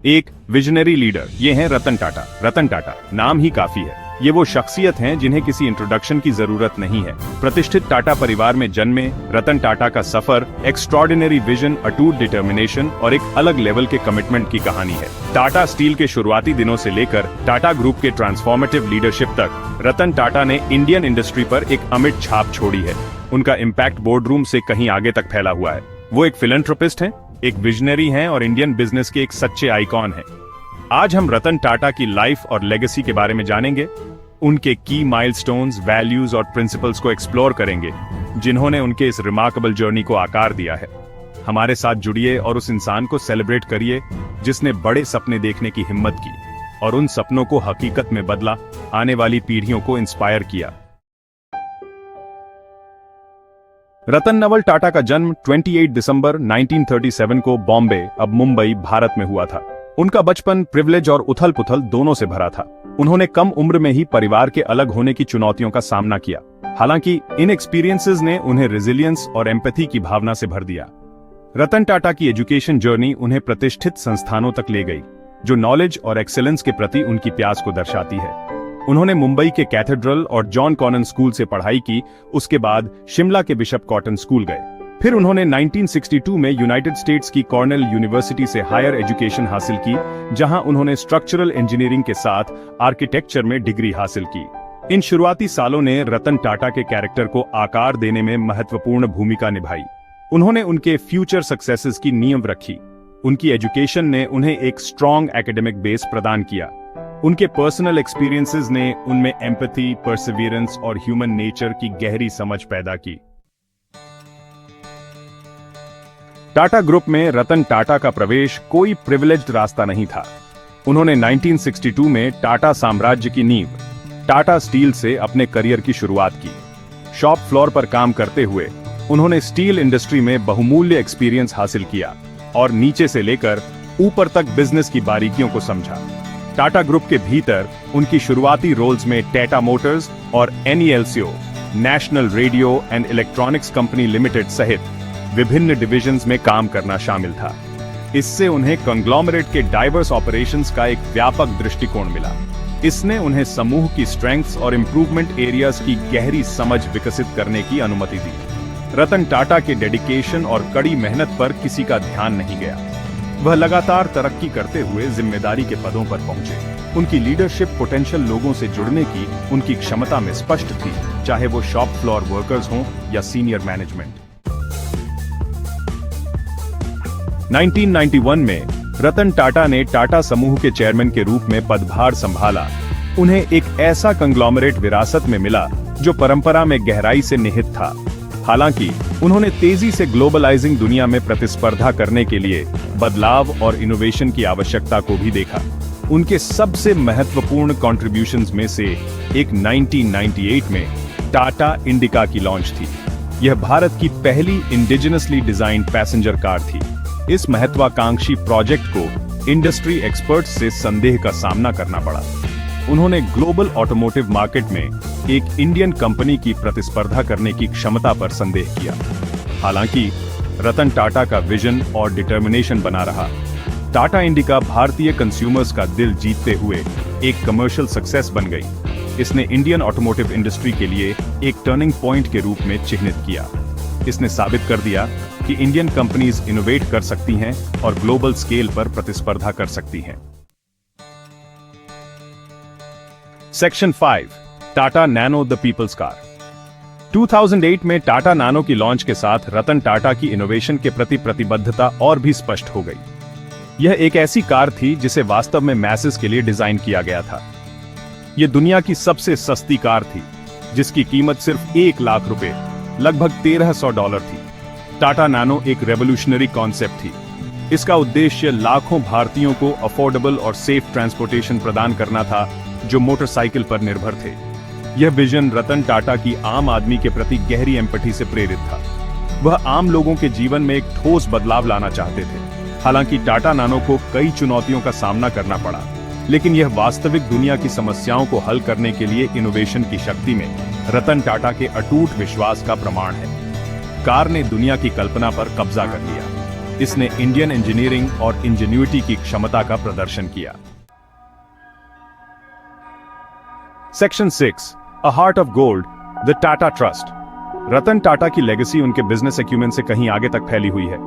एक visionary leader, ये हैं रतन टाटा। रतन टाटा नाम ही काफी है। ये वो शख्सियत हैं जिन्हें किसी इंट्रोडक्शन की जरूरत नहीं है। प्रतिष्ठित टाटा परिवार में जन्मे रतन टाटा का सफर एक्स्ट्रॉर्डिनरी विजन, अटूट डिटर्मिनेशन और एक अलग लेवल के कमिटमेंट की कहानी है। टाटा स्टील के शुरुआती दिनों से लेकर टाटा ग्रुप के ट्रांसफॉर्मेटिव लीडरशिप तक रतन टाटा ने इंडियन इंडस्ट्री पर एक अमिट छाप छोड़ी है। उनका इम्पैक्ट बोर्डरूम से कहीं आगे तक फैला हुआ है। वो एक फिलैंथ्रोपिस्ट हैं, एक विजनरी हैं और इंडियन बिजनेस के एक सच्चे आइकॉन हैं। आज हम रतन टाटा की लाइफ और लेगेसी के बारे में जानेंगे, उनके की माइलस्टोन्स, वैल्यूज और प्रिंसिपल्स को एक्सप्लोर करेंगे जिन्होंने उनके इस रिमार्केबल जर्नी को आकार दिया है। हमारे साथ जुड़िए और उस इंसान को सेलिब्रेट करिए जिसने बड़े सपने देखने की हिम्मत की और उन सपनों को हकीकत में बदला, आने वाली पीढ़ियों को इंस्पायर किया। रतन नवल टाटा का जन्म 28 दिसंबर 1937 को बॉम्बे, अब मुंबई, भारत में हुआ था। उनका बचपन प्रिविलेज और उथल पुथल दोनों से भरा था। उन्होंने कम उम्र में ही परिवार के अलग होने की चुनौतियों का सामना किया। हालांकि इन एक्सपीरियंसेस ने उन्हें रेजिलियंस और एम्पैथी की भावना से भर दिया। रतन टाटा की एजुकेशन जर्नी उन्हें प्रतिष्ठित संस्थानों तक ले गई, जो नॉलेज और एक्सेलेंस के प्रति उनकी प्यास को दर्शाती है। उन्होंने मुंबई के कैथेड्रल और जॉन कॉनन स्कूल से पढ़ाई की। उसके बाद शिमला के बिशप कॉटन स्कूल गए। फिर उन्होंने 1962 में यूनाइटेड स्टेट्स की कॉर्नेल यूनिवर्सिटी से हायर एजुकेशन हासिल की, जहां उन्होंने स्ट्रक्चरल इंजीनियरिंग के साथ आर्किटेक्चर में डिग्री हासिल की। इन शुरुआती सालों ने रतन टाटा के कैरेक्टर को आकार देने में महत्वपूर्ण भूमिका निभाई। उन्होंने उनके फ्यूचर सक्सेसेस की नींव रखी। उनकी एजुकेशन ने उन्हें एक स्ट्रॉन्ग एकेडमिक बेस प्रदान किया। उनके पर्सनल एक्सपीरियंसेस ने उनमें एम्पैथी, परसिवियरेंस और ह्यूमन नेचर की गहरी समझ पैदा की। टाटा ग्रुप में रतन टाटा का प्रवेश कोई प्रिविलेज्ड रास्ता नहीं था। उन्होंने 1962 में टाटा साम्राज्य की नींव, टाटा स्टील से अपने करियर की शुरुआत की। शॉप फ्लोर पर काम करते हुए उन्होंने स्टील इंडस्ट्री में बहुमूल्य एक्सपीरियंस हासिल किया और नीचे से लेकर ऊपर तक बिजनेस की बारीकियों को समझा। टाटा ग्रुप के भीतर उनकी शुरुआती रोल्स में टाटा मोटर्स और NELCO, national radio and electronics company limited सहित विभिन्न डिविजन्स में काम करना शामिल था। इससे उन्हें कंग्लोमरेट के डाइवर्स ऑपरेशंस का एक व्यापक दृष्टिकोण मिला। इसने उन्हें समूह की स्ट्रेंथ्स और इंप्रूवमेंट एरियाज की गहरी समझ विकसित करने की अनुमति दी। रतन टाटा के डेडिकेशन और कड़ी मेहनत पर किसी का ध्यान नहीं गया। वह लगातार तरक्की करते हुए जिम्मेदारी के पदों पर पहुंचे। उनकी लीडरशिप पोटेंशियल लोगों से जुड़ने की उनकी क्षमता में स्पष्ट थी, चाहे वो शॉप फ्लोर वर्कर्स हों या सीनियर मैनेजमेंट। 1991 में रतन टाटा ने टाटा समूह के चेयरमैन के रूप में पदभार संभाला। उन्हें एक ऐसा कंग्लोमरेट विरासत में मिला जो परंपरा में गहराई से निहित था। हालांकि उन्होंने तेजी से ग्लोबलाइजिंग दुनिया में प्रतिस्पर्धा करने के लिए बदलाव और इनोवेशन की आवश्यकता को भी देखा। उनके सबसे महत्वपूर्ण कॉन्ट्रिब्यूशंस में से एक 1998 में टाटा इंडिका की लॉन्च थी। यह भारत की पहली इंडिजिनसली डिजाइन्ड पैसेंजर कार थी। इस महत्वाकांक्षी प्रोजेक्ट को इंडस्ट्री एक्सपर्ट्स से संदेह का सामना करना पड़ा। उन्होंने ग्लोबल ऑटोमोटिव मार्केट में एक इंडियन कंपनी की प्रतिस्पर्धा करने की क्षमता पर संदेह किया। हालांकि रतन टाटा का विजन और डिटर्मिनेशन बना रहा। टाटा इंडिका भारतीय कंज्यूमर्स का दिल जीतते हुए एक कमर्शियल सक्सेस बन गई। इसने इंडियन ऑटोमोटिव इंडस्ट्री के लिए एक टर्निंग पॉइंट के रूप में चिह्नित किया। इसने साबित कर दिया कि इंडियन कंपनीज इनोवेट कर सकती हैं और ग्लोबल स्केल पर प्रतिस्पर्धा कर सकती हैं। Section 5, Tata Nano the people's car. 2008 में टाटा नैनो की लॉन्च के साथ रतन टाटा की इनोवेशन के प्रति प्रतिबद्धता और भी स्पष्ट हो गई। यह एक ऐसी कार थी जिसे वास्तव में मैसेस के लिए डिजाइन किया गया था। यह दुनिया की सबसे सस्ती कार थी, जिसकी कीमत सिर्फ 1 लाख रुपए, लगभग $1300 थी। टाटा नैनो एक रेवोल्यूशनरी कॉन्सेप्ट थी। इसका उद्देश्य लाखों भारतीयों को अफोर्डेबल और सेफ ट्रांसपोर्टेशन प्रदान करना था जो मोटरसाइकिल पर निर्भर थे। यह विजन रतन टाटा की आम आदमी के प्रति गहरी एम्पैथी से प्रेरित था। वह आम लोगों के जीवन में एक ठोस बदलाव लाना चाहते थे। हालांकि टाटा नैनो को कई चुनौतियों का सामना करना पड़ा, लेकिन यह वास्तविक दुनिया की समस्याओं को हल करने के लिए इनोवेशन की शक्ति में रतन टाटा के अटूट विश्वास का प्रमाण है। कार ने दुनिया की कल्पना पर कब्जा कर लिया। इसने इंडियन इंजीनियरिंग और इंजेन्युइटी की क्षमता का प्रदर्शन किया। Section 6, a heart of gold, the Tata Trust. Ratan Tata की लेगेसी उनके बिजनेस एक्यूमेन से कहीं आगे तक फैली हुई है।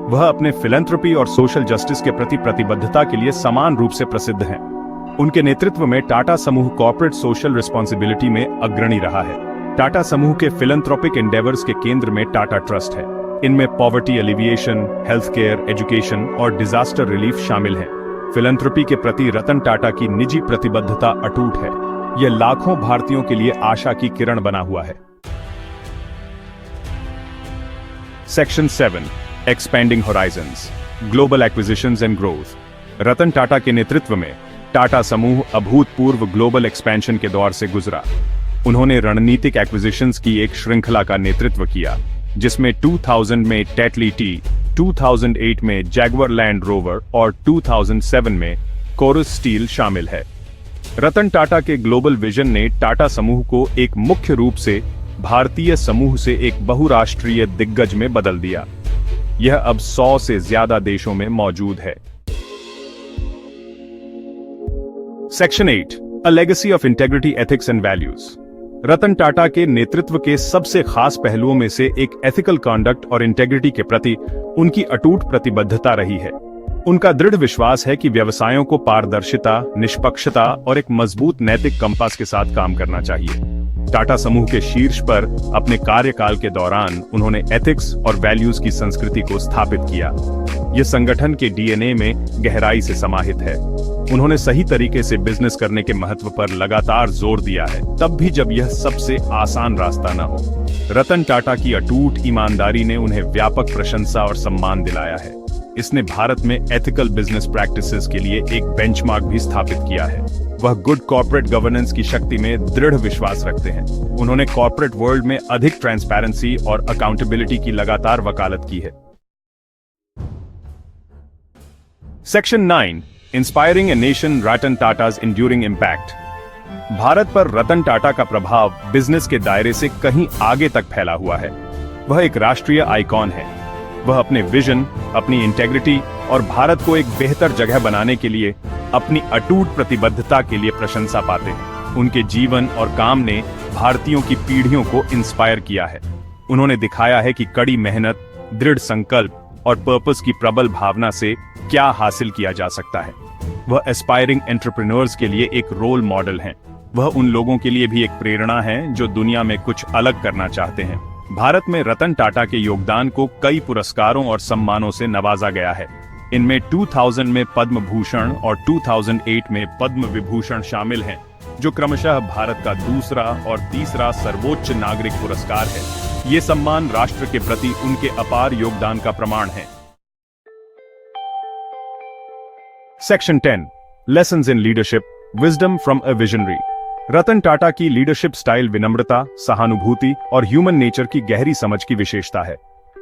वह अपने फिलैंथ्रोपी और सोशल जस्टिस के प्रति प्रतिबद्धता के लिए समान रूप से प्रसिद्ध हैं। उनके नेतृत्व में टाटा समूह कॉर्पोरेट सोशल रिस्पॉन्सिबिलिटी में अग्रणी रहा है। टाटा समूह के फिलैंथ्रोपिक एंडेवर्स के केंद्र में टाटा ट्रस्ट है। इनमें poverty alleviation, health care, education और डिजास्टर रिलीफ शामिल हैं। फिलैंथ्रोपी के प्रति रतन टाटा की निजी प्रतिबद्धता अटूट है। यह लाखों भारतीयों के लिए आशा की किरण बना हुआ है। Section 7, expanding horizons, global acquisitions and growth. Ratan Tata के नेतृत्व में टाटा समूह अभूतपूर्व ग्लोबल एक्सपेंशन के दौर से गुजरा। उन्होंने रणनीतिक एक्विजिशंस की एक श्रृंखला का नेतृत्व किया, जिसमें 2000 में टेटली टी, 2008 में जैगुआर लैंड रोवर और 2007 में कोरस स्टील शामिल है। रतन टाटा के ग्लोबल विजन ने टाटा समूह को एक मुख्य रूप से भारतीय समूह से एक बहुराष्ट्रीय दिग्गज में बदल दिया। यह अब 100 से ज्यादा देशों में मौजूद है। Section 8, a legacy of integrity, ethics and values. Ratan Tata के नेतृत्व के सबसे खास पहलुओं में से एक एथिकल कॉन्डक्ट और इंटेग्रिटी के प्रति उनकी अटूट प्रतिबद्धता रही है। उनका दृढ़ विश्वास है कि व्यवसायों को पारदर्शिता, निष्पक्षता और एक मजबूत नैतिक कंपास के साथ काम करना चाहिए। टाटा समूह के शीर्ष पर अपने कार्यकाल के दौरान उन्होंने एथिक्स और वैल्यूज की संस्कृति को स्थापित किया। यह संगठन के डीएनए में गहराई से समाहित है। उन्होंने सही तरीके से बिजनेस करने के महत्व पर लगातार जोर दिया है, तब भी जब यह सबसे आसान रास्ता न हो। रतन टाटा की अटूट ईमानदारी ने उन्हें व्यापक प्रशंसा और सम्मान दिलाया है। इसने भारत में एथिकल बिजनेस प्रैक्टिसेस के लिए एक बेंचमार्क भी स्थापित किया है। वह गुड कॉर्पोरेट गवर्नेंस की शक्ति में दृढ़ विश्वास रखते हैं। उन्होंने कॉर्पोरेट वर्ल्ड में अधिक ट्रांसपेरेंसी और अकाउंटेबिलिटी की लगातार वकालत की है। Section 9, inspiring a nation, Ratan Tatas enduring impact. Bharat पर रतन टाटा का प्रभाव बिजनेस के दायरे से कहीं आगे तक फैला हुआ है। वह एक राष्ट्रीय आइकॉन है। वह अपने विजन, अपनी इंटेग्रिटी और भारत को एक बेहतर जगह बनाने के लिए अपनी अटूट प्रतिबद्धता के लिए प्रशंसा पाते हैं। उनके जीवन और काम ने भारतीयों की पीढ़ियों को इंस्पायर किया है। उन्होंने दिखाया है कि कड़ी मेहनत, दृढ़ संकल्प और पर्पस की प्रबल भावना से क्या हासिल किया जा सकता है। वह एस्पायरिंग एंटरप्रेन्योर्स के लिए एक रोल मॉडल हैं। वह उन लोगों के लिए भी एक प्रेरणा है जो दुनिया में कुछ अलग करना चाहते हैं। भारत में रतन टाटा के योगदान को कई पुरस्कारों और सम्मानों से नवाजा गया है। इनमें 2000 में पद्म भूषण और 2008 में पद्म विभूषण शामिल हैं, जो क्रमशः भारत का दूसरा और तीसरा सर्वोच्च नागरिक पुरस्कार है। ये सम्मान राष्ट्र के प्रति उनके अपार योगदान का प्रमाण है। Section 10, lessons in leadership, wisdom from a visionary. Ratan Tata की लीडरशिप स्टाइल विनम्रता, सहानुभूति और ह्यूमन नेचर की गहरी समझ की विशेषता है।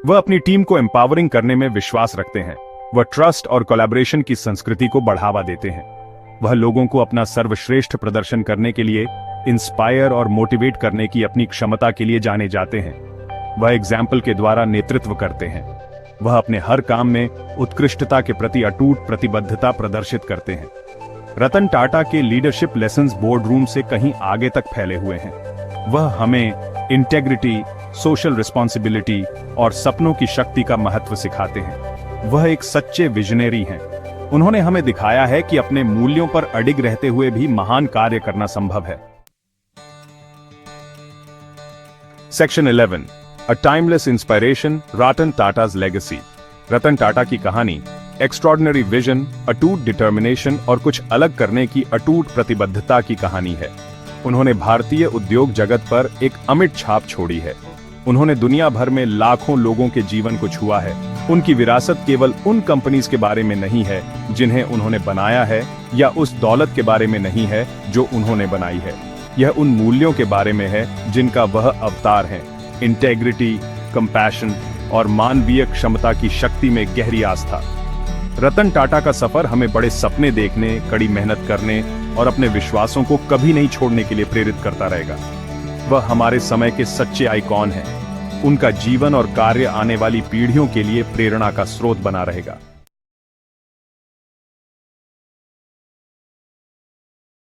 वह अपनी टीम को एम्पावरिंग करने में विश्वास रखते हैं। वह ट्रस्ट और कोलैबोरेशन की संस्कृति को बढ़ावा देते हैं। वह लोगों को अपना सर्वश्रेष्ठ प्रदर्शन करने के लिए इंस्पायर और मोटिवेट करने की अपनी क्षमता के लिए जाने जाते हैं। वह एग्जाम्पल के द्वारा नेतृत्व करते हैं। वह अपने हर काम में उत्कृष्टता के प्रति अटूट प्रतिबद्धता प्रदर्शित करते हैं। रतन टाटा के लीडरशिप लेसन्स बोर्ड रूम से कहीं आगे तक फैले हुए हैं। वह हमें इंटेग्रिटी, सोशल रिस्पॉन्सिबिलिटी और सपनों की शक्ति का महत्व सिखाते हैं। वह एक सच्चे विजनरी हैं। उन्होंने हमें दिखाया है कि अपने मूल्यों पर अडिग रहते हुए भी महान कार्य करना संभव है। Section 11, a timeless inspiration, Ratan Tata's legacy. Ratan Tata की कहानी एक्स्ट्रॉर्डिनरी विजन, अटूट डिटर्मिनेशन और कुछ अलग करने की अटूट प्रतिबद्धता की कहानी है। उन्होंने भारतीय उद्योग जगत पर एक अमिट छाप छोड़ी है। उन्होंने दुनिया भर में लाखों लोगों के जीवन को छुआ है। उनकी विरासत केवल उन कंपनीज के बारे में नहीं है जिन्हें उन्होंने बनाया है, या उस दौलत के बारे में नहीं है जो उन्होंने बनाई है। यह उन मूल्यों के बारे में है जिनका वह अवतार है। इंटेग्रिटी, कंपैशन और मानवीय क्षमता की शक्ति में गहरी आस्था। रतन टाटा का सफर हमें बड़े सपने देखने, कड़ी मेहनत करने और अपने विश्वासों को कभी नहीं छोड़ने के लिए प्रेरित करता रहेगा। वह हमारे समय के सच्चे आइकॉन हैं। उनका जीवन और कार्य आने वाली पीढ़ियों के लिए प्रेरणा का स्रोत बना रहेगा।